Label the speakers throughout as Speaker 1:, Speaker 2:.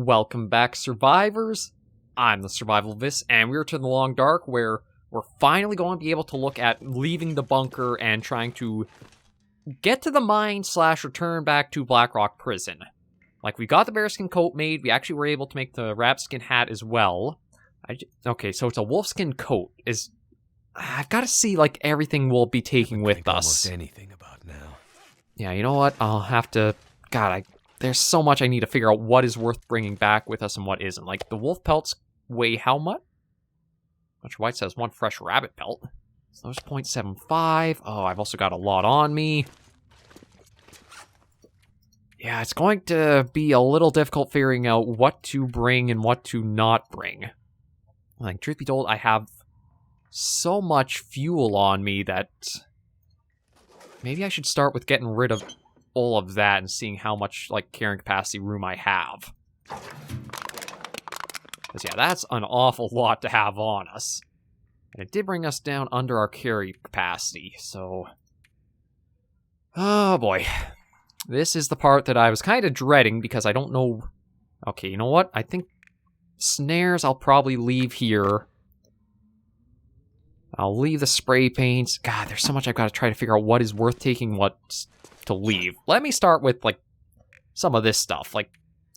Speaker 1: Welcome back, survivors. I'm the SurvivalVis, and we're to the Long Dark, where we're finally going to be able to look at leaving the bunker and trying to get to the mine / return back to Blackrock prison. Like, we got the bearskin coat made. We actually were able to make the rabbitskin hat as well. Okay, so it's a wolfskin coat. I've got to see, like, everything we'll be taking with us.
Speaker 2: Almost anything about now.
Speaker 1: Yeah, you know what? I'll have to... God, there's so much I need to figure out what is worth bringing back with us and what isn't. Like, the wolf pelts weigh how much? Which White says one fresh rabbit pelt. So there's 0.75. Oh, I've also got a lot on me. Yeah, it's going to be a little difficult figuring out what to bring and what to not bring. Like, truth be told, I have so much fuel on me that maybe I should start with getting rid of all of that and seeing how much, like, carrying capacity room I have. Because, yeah, that's an awful lot to have on us. And it did bring us down under our carry capacity, so... Oh, boy. This is the part that I was kind of dreading because I don't know... Okay, you know what? I think snares I'll probably leave here. I'll leave the spray paints. God, there's so much I've got to try to figure out what is worth taking, what to leave. Let me start with, like, some of this stuff. Like,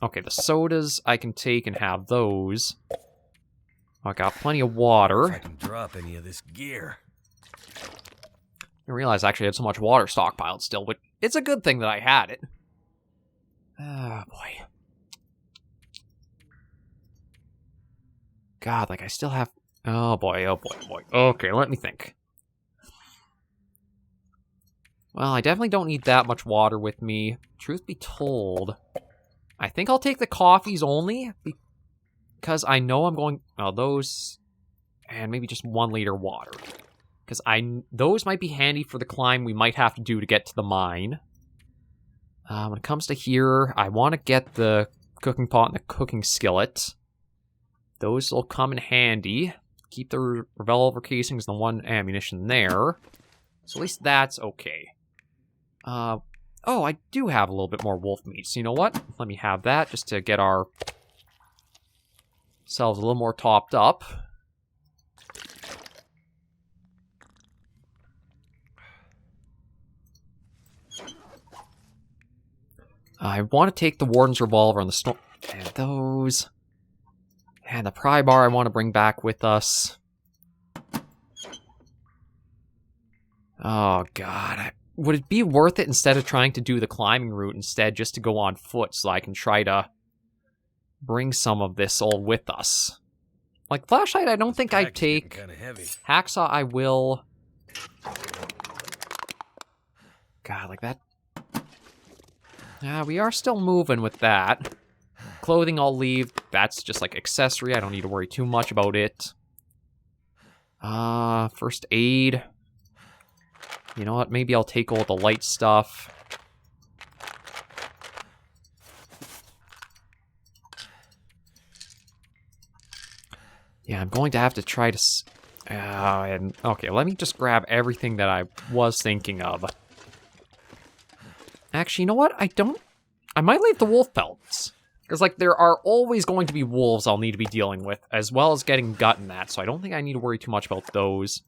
Speaker 1: okay, the sodas I can take and have those. I got plenty of water.
Speaker 2: If I can drop any of this gear.
Speaker 1: I realized I actually had so much water stockpiled still, but it's a good thing that I had it. Ah, boy. God, like, I still have... Oh, boy, oh, boy, oh, boy. Okay, let me think. Well, I definitely don't need that much water with me. Truth be told, I think I'll take the coffees only, because I know I'm going... Oh, those... And maybe just 1 liter water. Because those might be handy for the climb we might have to do to get to the mine. When it comes to here, I want to get the cooking pot and the cooking skillet. Those will come in handy. Keep the revolver casings and the 1 ammunition there. So at least that's okay. Oh, I do have a little bit more wolf meat. So you know what? Let me have that just to get ourselves a little more topped up. I want to take the Warden's Revolver and the Storm... And those... And the pry bar I want to bring back with us. Oh, God. Would it be worth it instead of trying to do the climbing route instead just to go on foot so I can try to bring some of this all with us? Like, flashlight I don't think I'd take.
Speaker 2: Kinda heavy.
Speaker 1: Hacksaw I will. God, like that... Yeah, we are still moving with that. Clothing I'll leave. That's just like accessory. I don't need to worry too much about it. First aid. You know what? Maybe I'll take all the light stuff. Yeah, I'm going to have to try to... okay, let me just grab everything that I was thinking of. Actually, you know what? I might leave the wolf pelts. Because, like, there are always going to be wolves I'll need to be dealing with, as well as getting gut in that, so I don't think I need to worry too much about those.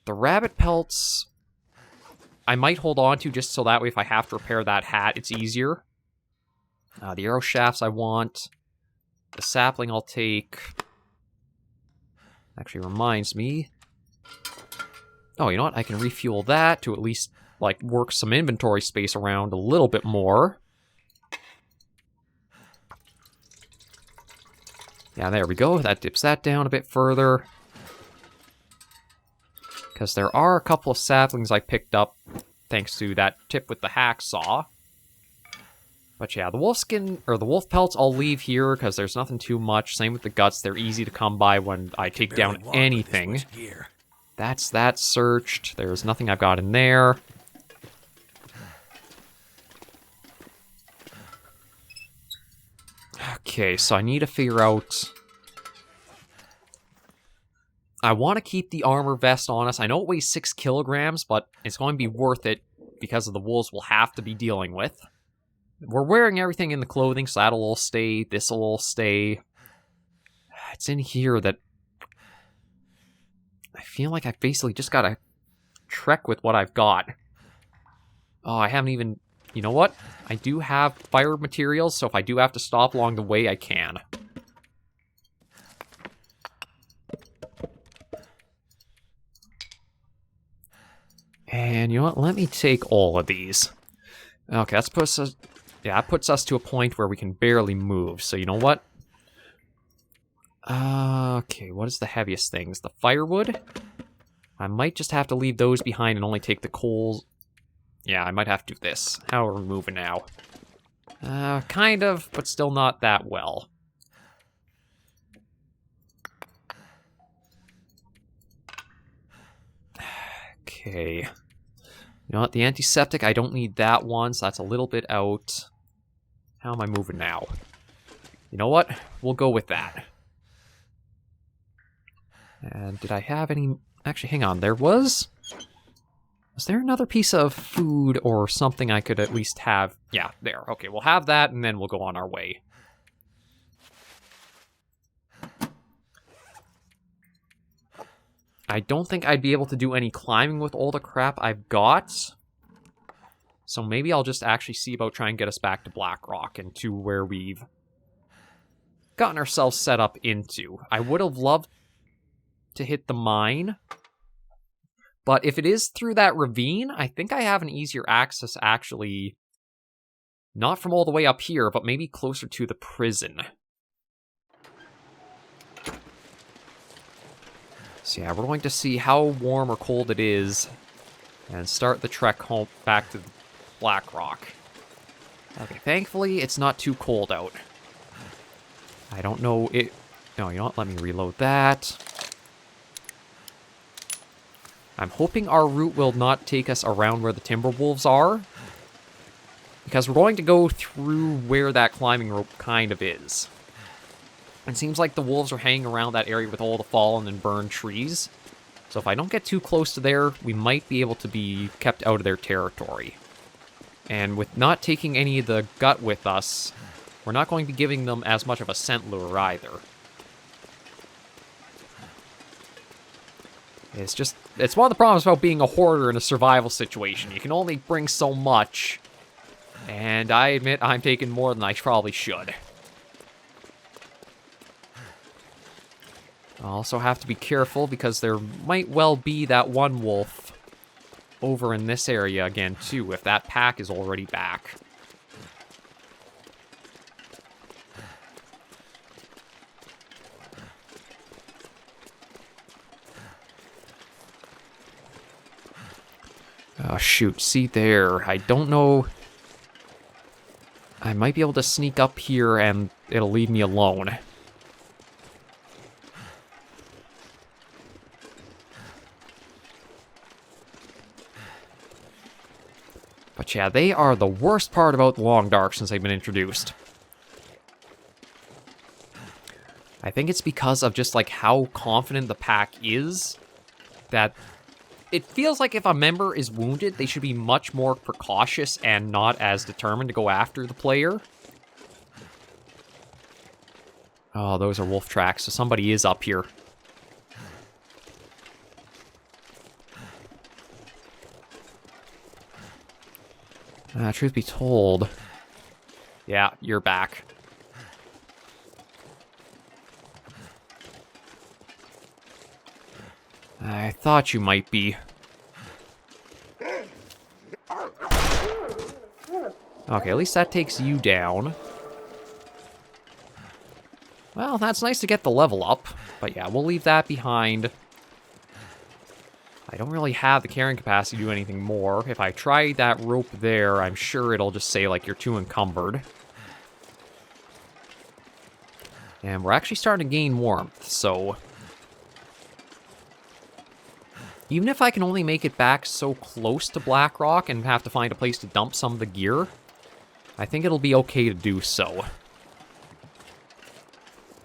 Speaker 1: The rabbit pelts, I might hold on to just so that way if I have to repair that hat, it's easier. The arrow shafts I want. The sapling I'll take. Actually reminds me. Oh, you know what? I can refuel that to at least, like, work some inventory space around a little bit more. Yeah, there we go. That dips that down a bit further. Because there are a couple of saplings I picked up thanks to that tip with the hacksaw. But yeah, the wolfskin, or the wolf pelts I'll leave here because there's nothing too much. Same with the guts. They're easy to come by when I take down anything. That's that searched. There's nothing I've got in there. Okay, so I need to figure out... I want to keep the armor vest on us. I know it weighs 6 kilograms, but it's going to be worth it because of the wolves we'll have to be dealing with. we're wearing everything in the clothing, so that'll all stay. This'll all stay. It's in here that I feel like I basically just gotta trek with what I've got. Oh, I haven't even... You know what? I do have fire materials, so if I do have to stop along the way, I can. And you know what? Let me take all of these. Okay, that puts us... Yeah, that puts us to a point where we can barely move. So you know what? Okay, what is the heaviest things? The firewood? I might just have to leave those behind and only take the coals. Yeah, I might have to do this. How are we moving now? Kind of, but still not that well. Okay. You know what? The antiseptic, I don't need that one, so that's a little bit out. How am I moving now? You know what? We'll go with that. And did I have any... Actually, hang on. There was... Was there another piece of food or something I could at least have? Yeah, there. Okay, we'll have that, and then we'll go on our way. I don't think I'd be able to do any climbing with all the crap I've got. So maybe I'll just actually see about trying to get us back to Blackrock and to where we've gotten ourselves set up into. I would have loved to hit the mine. But if it is through that ravine, I think I have an easier access, actually. Not from all the way up here, but maybe closer to the prison. So yeah, we're going to see how warm or cold it is. And start the trek home back to Blackrock. Okay, thankfully, it's not too cold out. I don't know it... No, you know what? Let me reload that. I'm hoping our route will not take us around where the Timberwolves are. Because we're going to go through where that climbing rope kind of is. It seems like the wolves are hanging around that area with all the fallen and burned trees. So if I don't get too close to there, we might be able to be kept out of their territory. And with not taking any of the gut with us, we're not going to be giving them as much of a scent lure either. It's one of the problems about being a hoarder in a survival situation. You can only bring so much. And I admit I'm taking more than I probably should. I also have to be careful because there might well be that one wolf over in this area again too, if that pack is already back. Oh, shoot. See there. I don't know. I might be able to sneak up here and it'll leave me alone. But yeah, they are the worst part about the Long Dark since they've been introduced. I think it's because of just like how confident the pack is that it feels like if a member is wounded, they should be much more precautious and not as determined to go after the player. Oh, those are wolf tracks, so somebody is up here. Truth be told... Yeah, you're back. I thought you might be. Okay, at least that takes you down. Well, that's nice to get the level up. But yeah, we'll leave that behind. I don't really have the carrying capacity to do anything more. If I try that rope there, I'm sure it'll just say, like, you're too encumbered. And we're actually starting to gain warmth, so... Even if I can only make it back so close to Blackrock and have to find a place to dump some of the gear, I think it'll be okay to do so.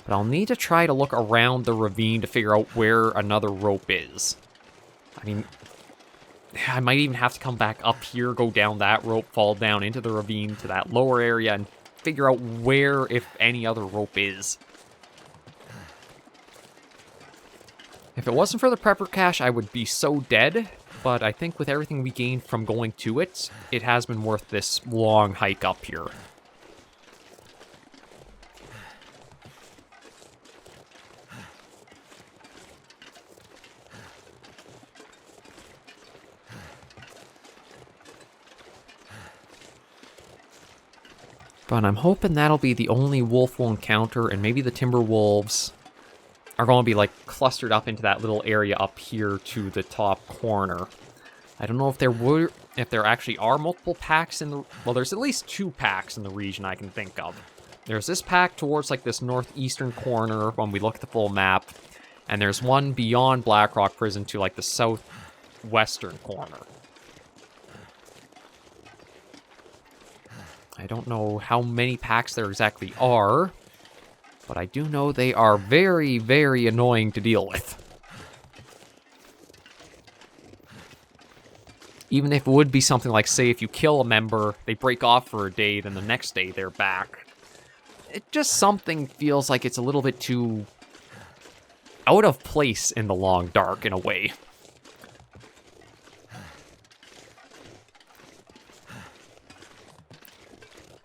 Speaker 1: But I'll need to try to look around the ravine to figure out where another rope is. I mean, I might even have to come back up here, go down that rope, fall down into the ravine to that lower area, and figure out where, if any other rope is. If it wasn't for the prepper cache, I would be so dead, but I think with everything we gained from going to it, it has been worth this long hike up here. But I'm hoping that'll be the only wolf we'll encounter, and maybe the timber wolves are going to be, like, clustered up into that little area up here to the top corner. I don't know if there actually are multiple packs in the... Well, there's at least 2 packs in the region I can think of. There's this pack towards, like, this northeastern corner when we look at the full map, and there's one beyond Blackrock Prison to, like, the southwestern corner. I don't know how many packs there exactly are, but I do know they are very, very annoying to deal with. Even if it would be something like, say, if you kill a member, they break off for a day, then the next day they're back. It just something feels like it's a little bit too out of place in the long dark, in a way.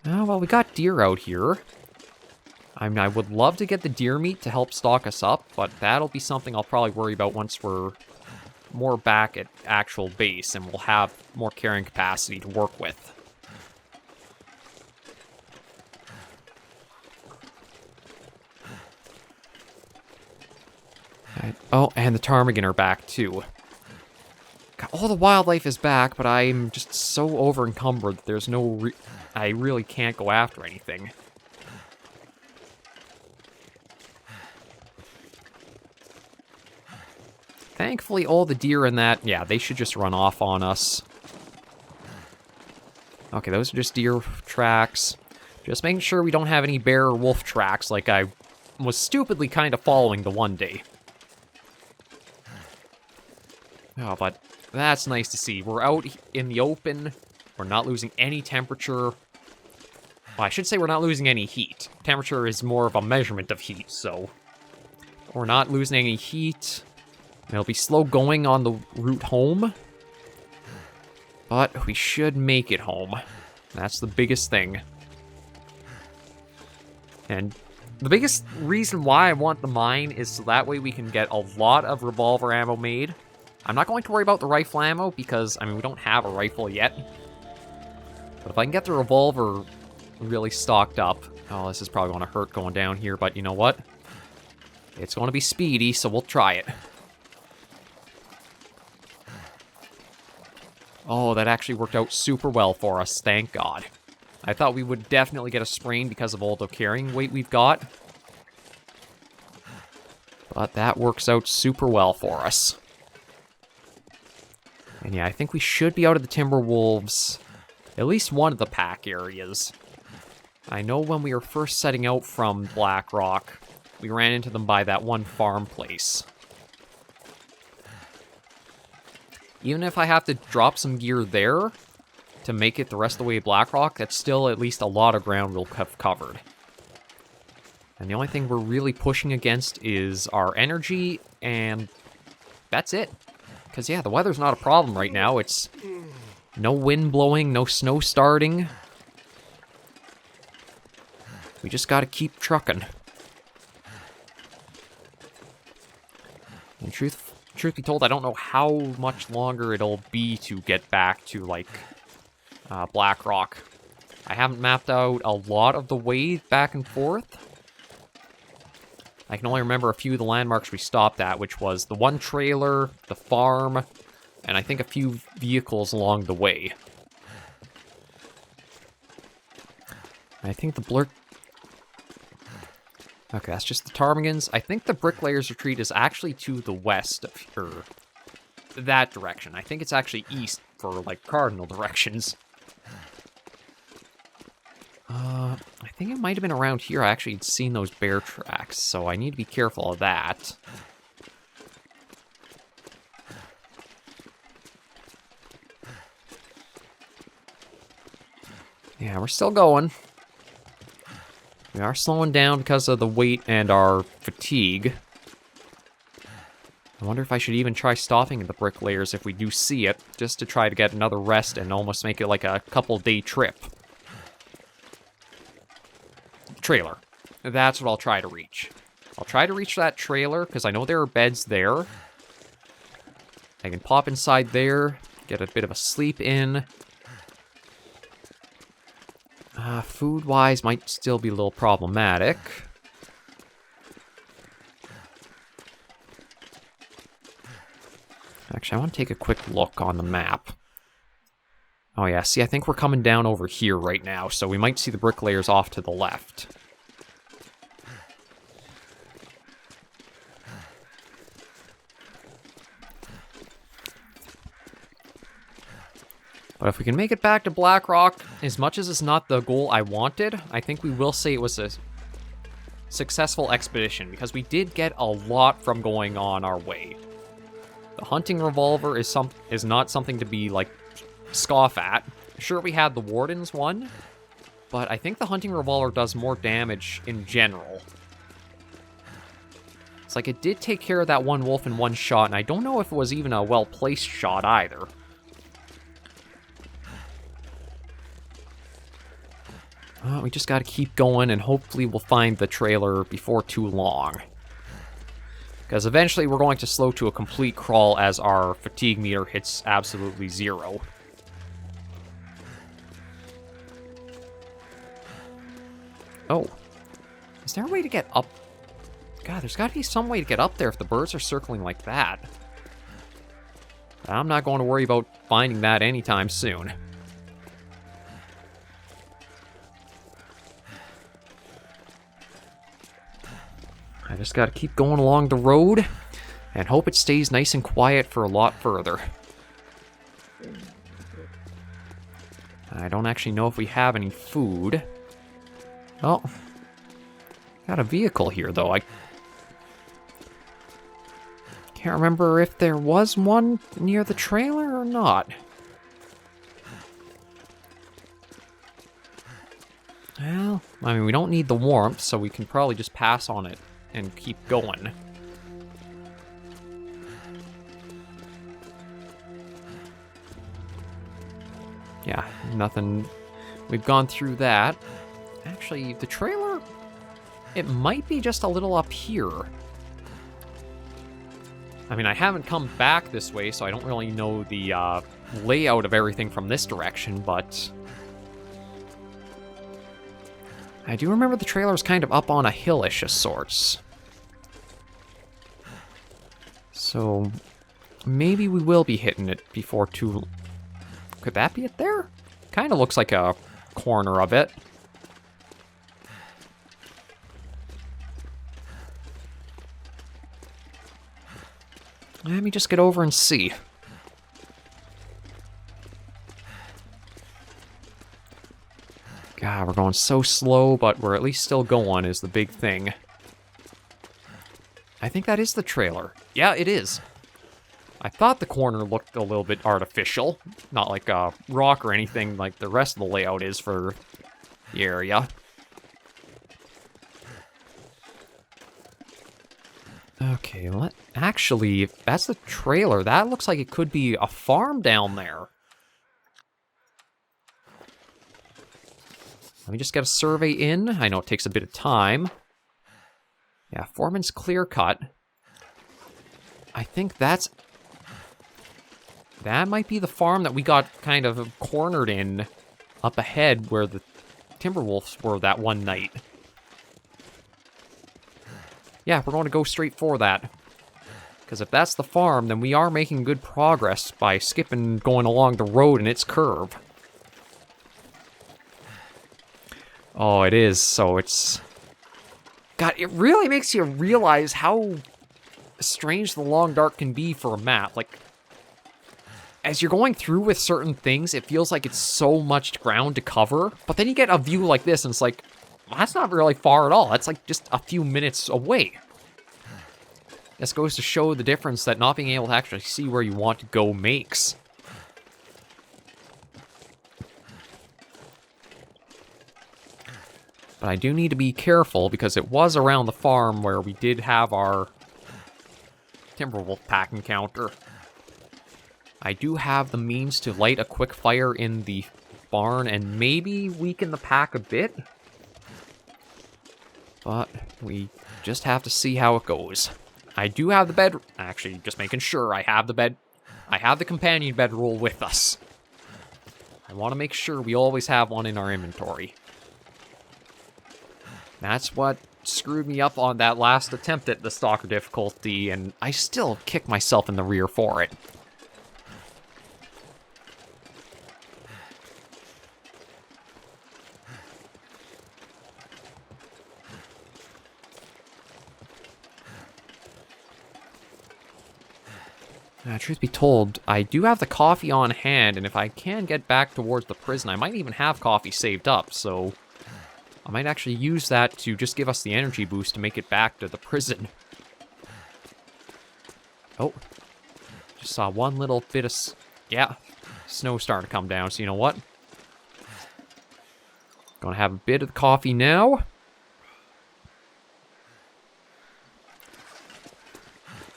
Speaker 1: Oh, well, we got deer out here. I mean, I would love to get the deer meat to help stock us up, but that'll be something I'll probably worry about once we're more back at actual base and we'll have more carrying capacity to work with. Right. Oh, and the ptarmigan are back, too. God, all the wildlife is back, but I'm just so over-encumbered that there's no... I really can't go after anything. Thankfully, all the deer in that... Yeah, they should just run off on us. Okay, those are just deer tracks. Just making sure we don't have any bear or wolf tracks like I was stupidly kind of following the one day. Oh, but that's nice to see. We're out in the open. We're not losing any temperature. Well, I should say we're not losing any heat. Temperature is more of a measurement of heat, so... We're not losing any heat. It'll be slow going on the route home. But we should make it home. That's the biggest thing. And the biggest reason why I want the mine is so that way we can get a lot of revolver ammo made. I'm not going to worry about the rifle ammo because, I mean, we don't have a rifle yet. But if I can get the revolver really stocked up... Oh, this is probably going to hurt going down here, but you know what? It's going to be speedy, so we'll try it. Oh, that actually worked out super well for us, thank God. I thought we would definitely get a sprain because of all the carrying weight we've got. But that works out super well for us. And yeah, I think we should be out of the timber wolves, at least one of the pack areas. I know when we were first setting out from Blackrock, we ran into them by that one farm place. Even if I have to drop some gear there to make it the rest of the way to Blackrock, that's still at least a lot of ground we'll have covered. And the only thing we're really pushing against is our energy, and that's it. Because, yeah, the weather's not a problem right now. It's no wind blowing, no snow starting. We just gotta keep trucking. And truth be told, I don't know how much longer it'll be to get back to, like, Blackrock. I haven't mapped out a lot of the way back and forth. I can only remember a few of the landmarks we stopped at, which was the one trailer, the farm, and I think a few vehicles along the way. I think the blur... Okay, that's just the ptarmigans. I think the bricklayer's retreat is actually to the west of here. That direction. I think it's actually east for, like, cardinal directions. I think it might have been around here. I actually had seen those bear tracks, so I need to be careful of that. Yeah, we're still going. We are slowing down because of the weight and our fatigue. I wonder if I should even try stopping at the bricklayers if we do see it, just to try to get another rest and almost make it like a couple-day trip. Trailer. That's what I'll try to reach. I'll try to reach that trailer, because I know there are beds there. I can pop inside there, get a bit of a sleep in. Food-wise might still be a little problematic. Actually, I want to take a quick look on the map. Oh yeah, see, I think we're coming down over here right now, so we might see the bricklayers off to the left. But if we can make it back to Blackrock, as much as it's not the goal I wanted, I think we will say it was a successful expedition, because we did get a lot from going on our way. The hunting revolver is not something to be, like, scoff at. Sure, we had the Warden's one, but I think the hunting revolver does more damage in general. It's like it did take care of that one wolf in one shot, and I don't know if it was even a well-placed shot either. We just gotta keep going, and hopefully we'll find the trailer before too long. Because eventually we're going to slow to a complete crawl as our fatigue meter hits absolutely 0. Oh. Is there a way to get up? God, there's gotta be some way to get up there if the birds are circling like that. I'm not going to worry about finding that anytime soon. I just gotta keep going along the road and hope it stays nice and quiet for a lot further. I don't actually know if we have any food. Oh, got a vehicle here though. I can't remember if there was one near the trailer or not. Well, I mean, we don't need the warmth, so we can probably just pass on it and keep going. Yeah, nothing. We've gone through that. Actually, the trailer, it might be just a little up here. I mean, I haven't come back this way, so I don't really know the layout of everything from this direction, but I do remember the trailer was kind of up on a hillish of sorts. So maybe we will be hitting it before too... Could that be it there? Kind of looks like a corner of it. Let me just get over and see. God, we're going so slow, but we're at least still going is the big thing. I think that is the trailer. Yeah, it is. I thought the corner looked a little bit artificial. Not like a rock or anything like the rest of the layout is for the area. Okay, actually, if that's the trailer, that looks like it could be a farm down there. Let me just get a survey in. I know it takes a bit of time. Yeah, Foreman's clear cut. I think that might be the farm that we got kind of cornered in up ahead where the Timberwolves were that one night. Yeah, we're going to go straight for that. Because if that's the farm, then we are making good progress by skipping going along the road in its curve. Oh, it is, so it's... God, it really makes you realize how strange the Long Dark can be for a map. Like, as you're going through with certain things, it feels like it's so much ground to cover, but then you get a view like this, and it's like, well, that's not really far at all. That's like just a few minutes away. This goes to show the difference that not being able to actually see where you want to go makes. But I do need to be careful because it was around the farm where we did have our Timberwolf pack encounter. I do have the means to light a quick fire in the barn and maybe weaken the pack a bit. But we just have to see how it goes. I do have the bed... Actually, just making sure I have the bed... I have the companion bedroll with us. I want to make sure we always have one in our inventory. That's what screwed me up on that last attempt at the Stalker difficulty, and I still kick myself in the rear for it. Truth be told, I do have the coffee on hand, and if I can get back towards the prison, I might even have coffee saved up, so I might actually use that to just give us the energy boost to make it back to the prison. Oh, just saw one little bit of... Yeah, snow starting to come down, so you know what? Gonna have a bit of the coffee now.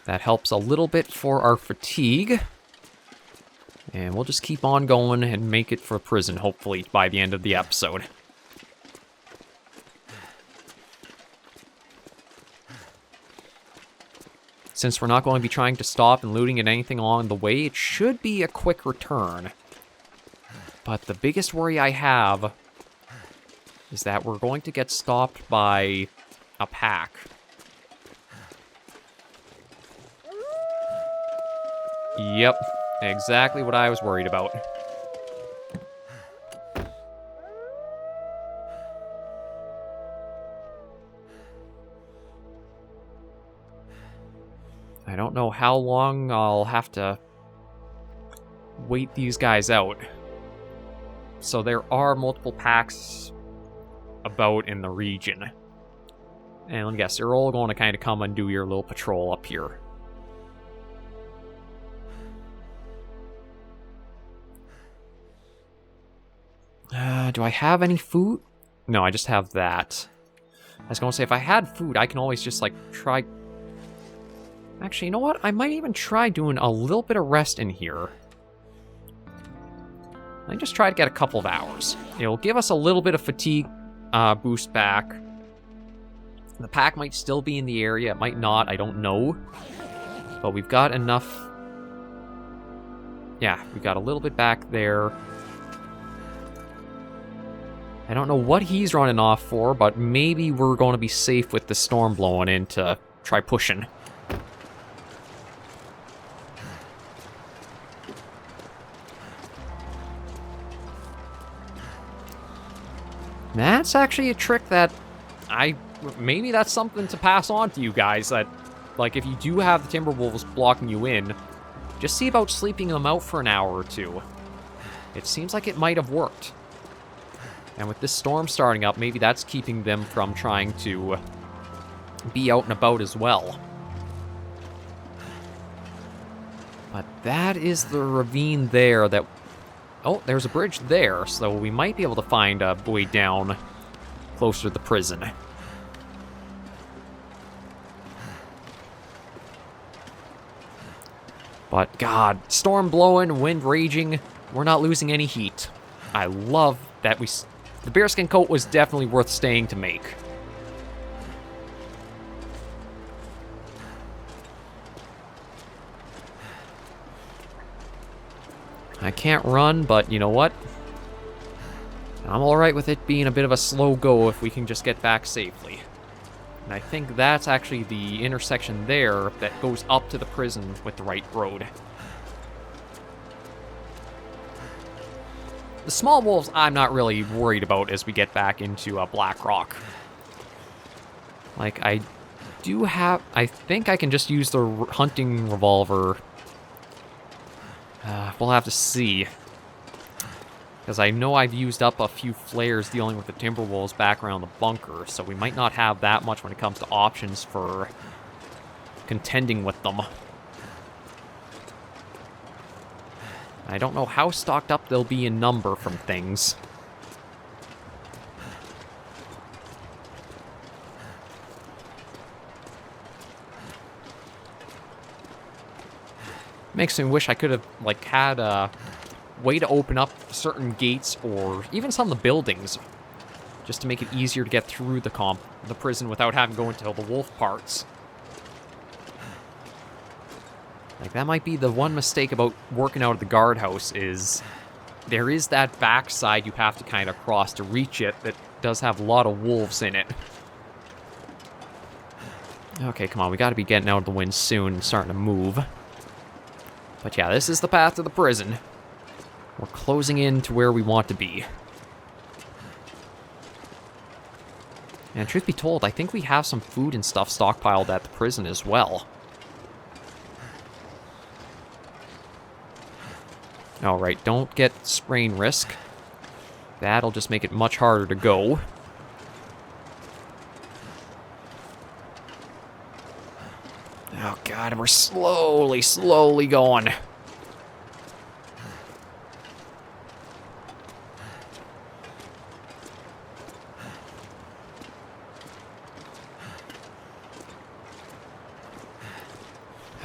Speaker 1: That helps a little bit for our fatigue. And we'll just keep on going and make it for prison, hopefully, by the end of the episode. Since we're not going to be trying to stop and looting at anything along the way, it should be a quick return. But the biggest worry I have is that we're going to get stopped by a pack. Yep, exactly what I was worried about. I don't know how long I'll have to wait these guys out. So there are multiple packs about in the region. And I guess they're all going to kind of come and do your little patrol up here. Do I have any food? No, I just have that. I was going to say, if I had food, I can always just, like, try... Actually, you know what? I might even try doing a little bit of rest in here. I just try to get a couple of hours. It'll give us a little bit of fatigue boost back. The pack might still be in the area. It might not. I don't know. But we've got enough... Yeah, we got a little bit back there. I don't know what he's running off for, but maybe we're going to be safe with the storm blowing in to try pushing. That's actually a trick that maybe that's something to pass on to you guys, that, like, if you do have the Timberwolves blocking you in, just see about sleeping them out for an hour or two. It seems like it might have worked. And with this storm starting up, maybe that's keeping them from trying to be out and about as well. But that is the ravine there that... Oh, there's a bridge there, so we might be able to find a way down closer to the prison. But, God, storm blowing, wind raging, we're not losing any heat. I love that we... The bearskin coat was definitely worth staying to make. I can't run, but you know what? I'm alright with it being a bit of a slow go if we can just get back safely. And I think that's actually the intersection there that goes up to the prison with the right road. The small wolves I'm not really worried about as we get back into Blackrock. Like, I do have... I think I can just use the hunting revolver. We'll have to see. Because I know I've used up a few flares dealing with the Timberwolves back around the bunker, so we might not have that much when it comes to options for contending with them. I don't know how stocked up they'll be in number from things. Makes me wish I could have, like, had a way to open up certain gates or even some of the buildings just to make it easier to get through the prison without having to go into the wolf parts. Like, that might be the one mistake about working out at the guardhouse is there is that backside you have to kind of cross to reach it that does have a lot of wolves in it. Okay, come on, we gotta be getting out of the wind soon and starting to move. But yeah, this is the path to the prison. We're closing in to where we want to be. And truth be told, I think we have some food and stuff stockpiled at the prison as well. Alright, don't get sprain risk. That'll just make it much harder to go. Oh god, we're slowly going.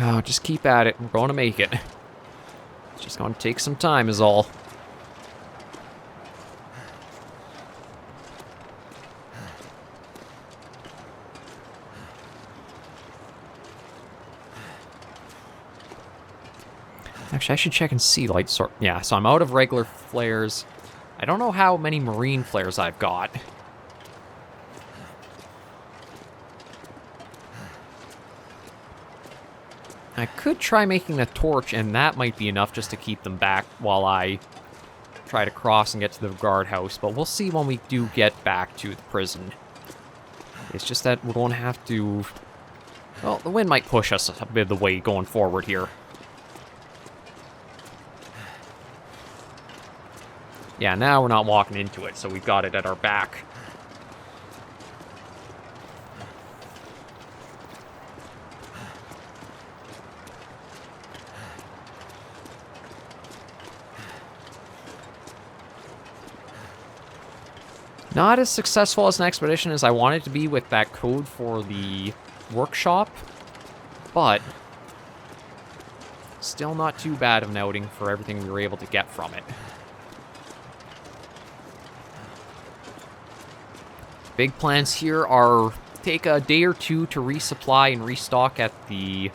Speaker 1: Oh, just keep at it. We're going to make it. It's just going to take some time is all. Actually, I should check and see, like, yeah, so I'm out of regular flares. I don't know how many marine flares I've got. I could try making a torch, and that might be enough just to keep them back while I try to cross and get to the guardhouse, but we'll see when we do get back to the prison. It's just that we're going to have to... Well, the wind might push us a bit of the way going forward here. Yeah, now we're not walking into it, so we've got it at our back. Not as successful as an expedition as I wanted to be with that code for the workshop, but still not too bad of an outing for everything we were able to get from it. Big plans here are take a day or two to resupply and restock at the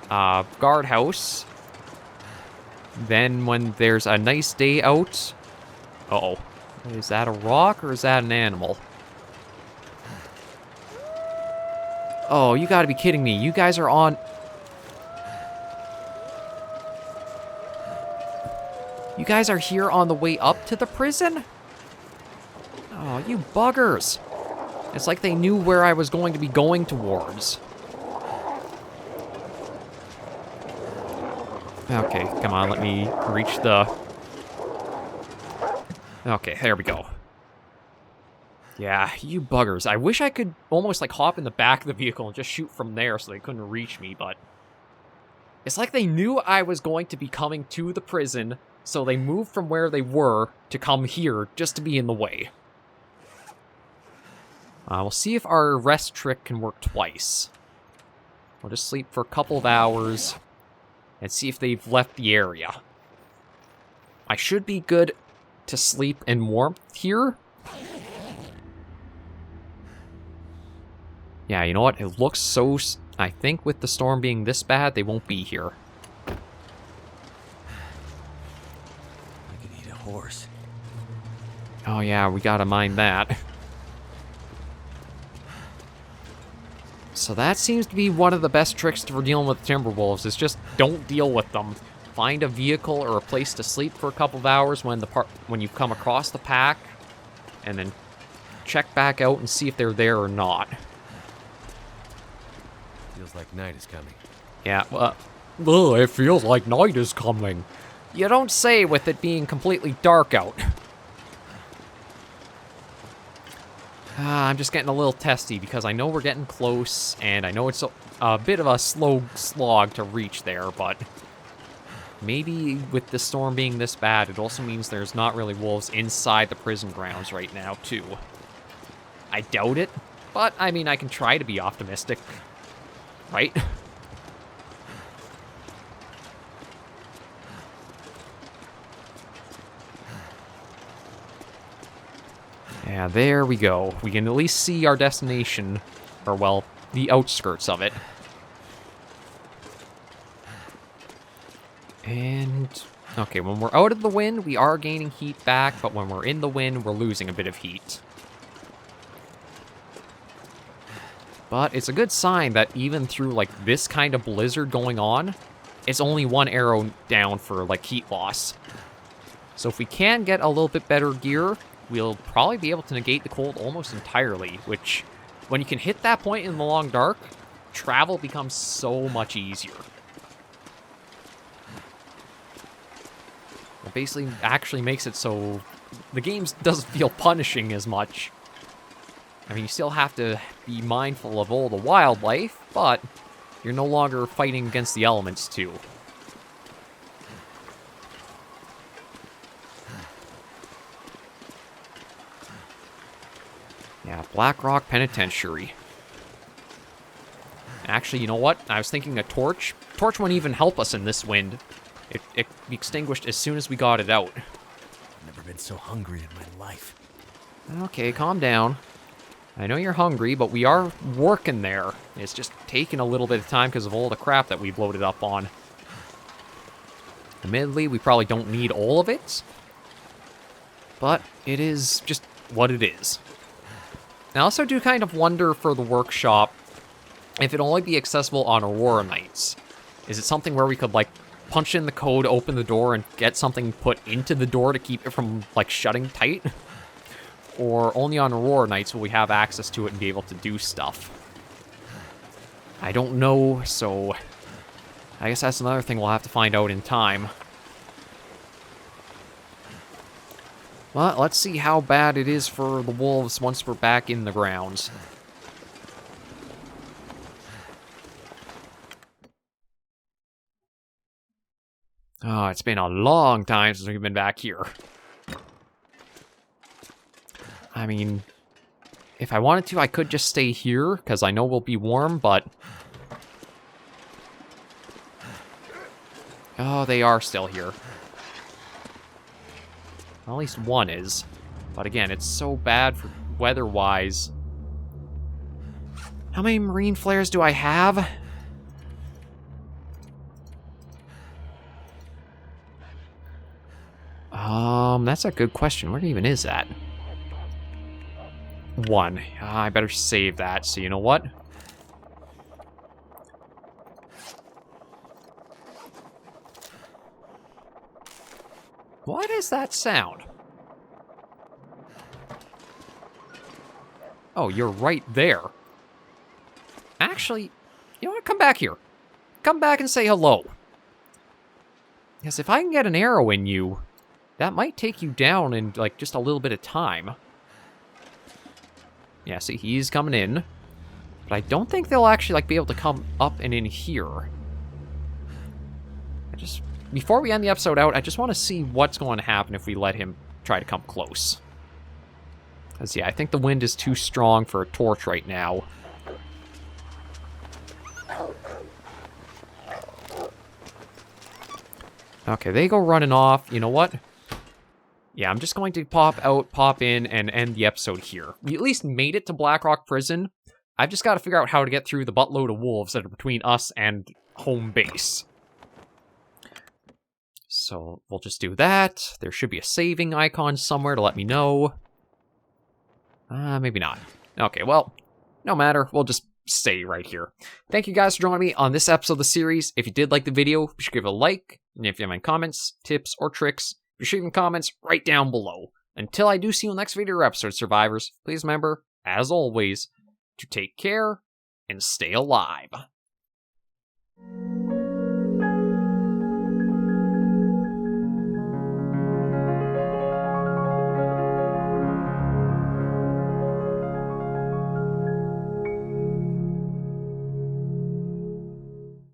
Speaker 1: guardhouse. Then when there's a nice day out... Uh-oh. Is that a rock or is that an animal? Oh, you gotta be kidding me. You guys are on... You guys are here on the way up to the prison? Oh, you buggers. It's like they knew where I was going to be going towards. Okay, come on, let me reach the... Okay, there we go. Yeah, you buggers. I wish I could almost, like, hop in the back of the vehicle and just shoot from there so they couldn't reach me, but... It's like they knew I was going to be coming to the prison, so they moved from where they were to come here just to be in the way. We'll see if our rest trick can work twice. We'll just sleep for a couple of hours and see if they've left the area. I should be good to sleep in warmth here. Yeah, you know what? It looks so... I think with the storm being this bad, they won't be here.
Speaker 2: I could eat a horse.
Speaker 1: Oh yeah, we gotta mind that. So that seems to be one of the best tricks for dealing with Timberwolves, is just don't deal with them. Find a vehicle or a place to sleep for a couple of hours when you've come across the pack, and then check back out and see if they're there or not.
Speaker 2: Feels like night is coming.
Speaker 1: Yeah, well, it feels like night is coming. You don't say with it being completely dark out. I'm just getting a little testy because I know we're getting close, and I know it's a bit of a slow slog to reach there, but maybe with the storm being this bad, it also means there's not really wolves inside the prison grounds right now, too. I doubt it, but, I mean, I can try to be optimistic, right? Yeah, there we go. We can at least see our destination, or well, the outskirts of it. And, okay, when we're out of the wind, we are gaining heat back, but when we're in the wind, we're losing a bit of heat. But it's a good sign that even through, like, this kind of blizzard going on, it's only one arrow down for, like, heat loss. So if we can get a little bit better gear, we'll probably be able to negate the cold almost entirely, which, when you can hit that point in the long dark, travel becomes so much easier. It basically actually makes it so the game doesn't feel punishing as much. I mean, you still have to be mindful of all the wildlife, but you're no longer fighting against the elements, too. Yeah, Blackrock Penitentiary. Actually, you know what? I was thinking a torch. Torch won't even help us in this wind. It extinguished as soon as we got it out.
Speaker 2: I've never been so hungry in my life.
Speaker 1: Okay, calm down. I know you're hungry, but we are working there. It's just taking a little bit of time because of all the crap that we've loaded up on. Admittedly, we probably don't need all of it, but it is just what it is. I also do kind of wonder for the workshop if it'll only be accessible on Aurora nights. Is it something where we could, like, punch in the code, open the door, and get something put into the door to keep it from, like, shutting tight? Or only on Aurora nights will we have access to it and be able to do stuff? I don't know, so I guess that's another thing we'll have to find out in time. But let's see how bad it is for the wolves once we're back in the grounds. Oh, it's been a long time since we've been back here. I mean, if I wanted to, I could just stay here, because I know we'll be warm, but... Oh, they are still here. At least one is. But again, it's so bad for weather-wise. How many marine flares do I have? That's a good question. Where even is that? One. I better save that, so you know what? What is that sound? Oh, you're right there. Actually, you know what? Come back here. Come back and say hello. Yes, if I can get an arrow in you, that might take you down in, like, just a little bit of time. Yeah, see, he's coming in. But I don't think they'll actually, like, be able to come up and in here. Before we end the episode out, I just want to see what's going to happen if we let him try to come close. Because, yeah, I think the wind is too strong for a torch right now. Okay, they go running off. You know what? Yeah, I'm just going to pop out, pop in, and end the episode here. We at least made it to Blackrock Prison. I've just got to figure out how to get through the buttload of wolves that are between us and home base. So we'll just do that. There should be a saving icon somewhere to let me know. Maybe not. Okay, well, no matter. We'll just stay right here. Thank you guys for joining me on this episode of the series. If you did like the video, be sure to give it a like. And if you have any comments, tips, or tricks, be sure to leave comments right down below. Until I do see you in the next video or episode, survivors, please remember, as always, to take care and stay alive.